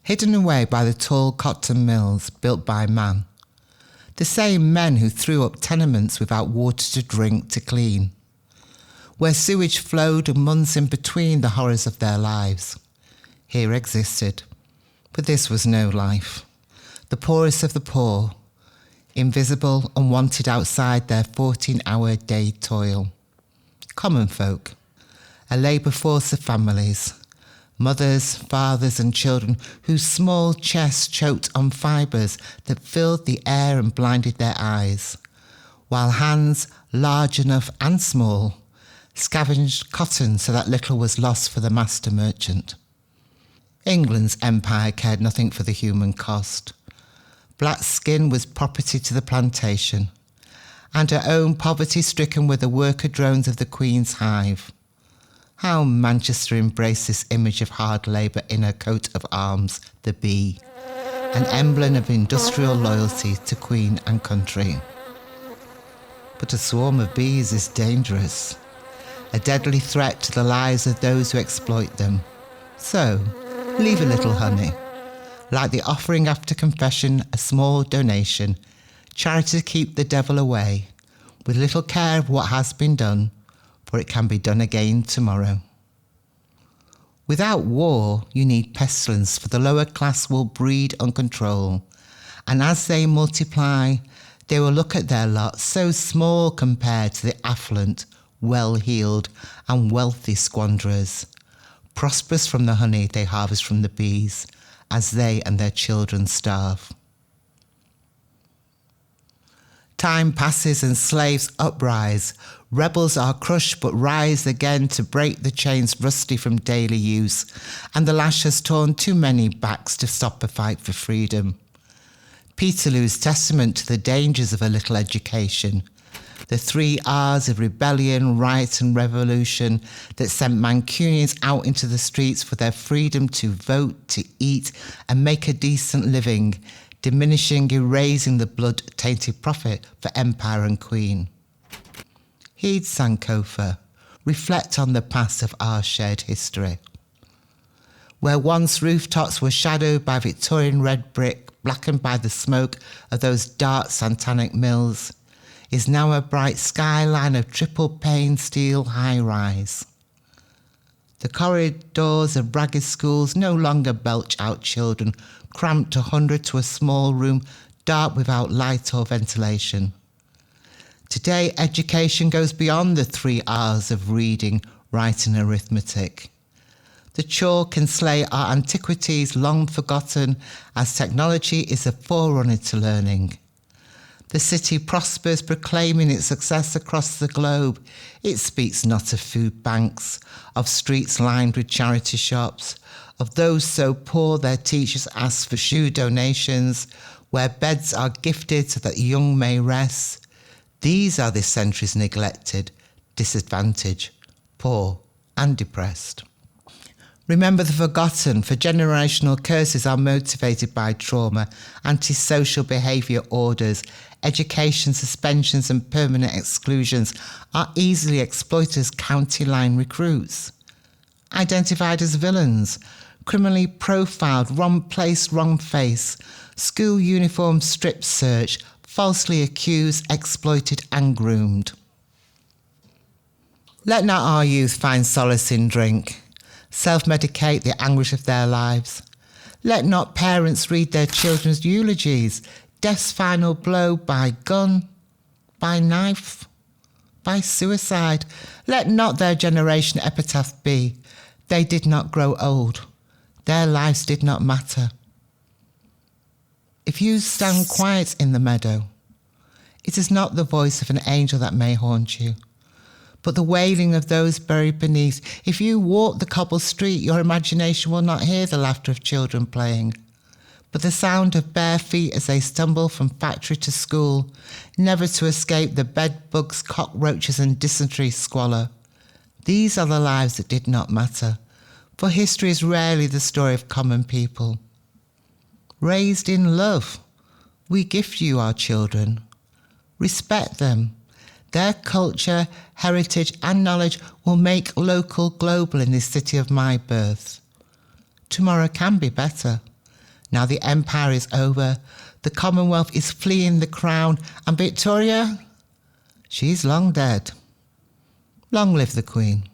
hidden away by the tall cotton mills built by man. The same men who threw up tenements without water to drink, to clean, where sewage flowed months in between the horrors of their lives. Here existed, but this was no life. The poorest of the poor, invisible and wanted outside their 14-hour day toil. Common folk, a labour force of families, mothers, fathers and children whose small chests choked on fibres that filled the air and blinded their eyes, while hands, large enough and small, scavenged cotton so that little was lost for the master merchant. England's empire cared nothing for the human cost. Black skin was property to the plantation, and her own poverty-stricken were the worker drones of the Queen's hive. How Manchester embraced this image of hard labour in her coat of arms, the bee, an emblem of industrial loyalty to Queen and country. But a swarm of bees is dangerous, a deadly threat to the lives of those who exploit them. So, leave a little honey. Like the offering after confession, a small donation, charity to keep the devil away, with little care of what has been done, for it can be done again tomorrow. Without war, you need pestilence, for the lower class will breed uncontrol, and as they multiply, they will look at their lot so small compared to the affluent, well-heeled and wealthy squanderers, prosperous from the honey they harvest from the bees, as they and their children starve. Time passes and slaves uprise. Rebels are crushed but rise again to break the chains rusty from daily use, and the lash has torn too many backs to stop a fight for freedom. Peterloo's testament to the dangers of a little education, the 3 R's of rebellion, riot and revolution that sent Mancunians out into the streets for their freedom to vote, to eat and make a decent living, diminishing, erasing the blood-tainted profit for empire and queen. Heed Sankofa, reflect on the past of our shared history. Where once rooftops were shadowed by Victorian red brick, blackened by the smoke of those dark satanic mills, is now a bright skyline of triple-pane steel high-rise. The corridors of ragged schools no longer belch out children, cramped 100 to a small room, dark without light or ventilation. Today, education goes beyond the 3 R's of reading, writing and arithmetic. The chalk and slate are antiquities long forgotten, as technology is a forerunner to learning. The city prospers, proclaiming its success across the globe. It speaks not of food banks, of streets lined with charity shops, of those so poor their teachers ask for shoe donations, where beds are gifted so that the young may rest. These are this century's neglected, disadvantaged, poor and depressed. Remember the forgotten, for generational curses are motivated by trauma, antisocial behaviour orders, education suspensions and permanent exclusions are easily exploited as county line recruits. Identified as villains, criminally profiled, wrong place, wrong face, school uniform strip search, falsely accused, exploited and groomed. Let not our youth find solace in drink, self-medicate the anguish of their lives. Let not parents read their children's eulogies, death's final blow by gun, by knife, by suicide. Let not their generation epitaph be, they did not grow old, their lives did not matter. If you stand quiet in the meadow, it is not the voice of an angel that may haunt you, but the wailing of those buried beneath. If you walk the cobbled street, your imagination will not hear the laughter of children playing, but the sound of bare feet as they stumble from factory to school, never to escape the bed bugs, cockroaches and dysentery squalor. These are the lives that did not matter, for history is rarely the story of common people. Raised in love, we gift you our children. Respect them. Their culture, heritage and knowledge will make local global in this city of my birth. Tomorrow can be better. Now the empire is over, the Commonwealth is fleeing the crown, and Victoria, she's long dead. Long live the Queen.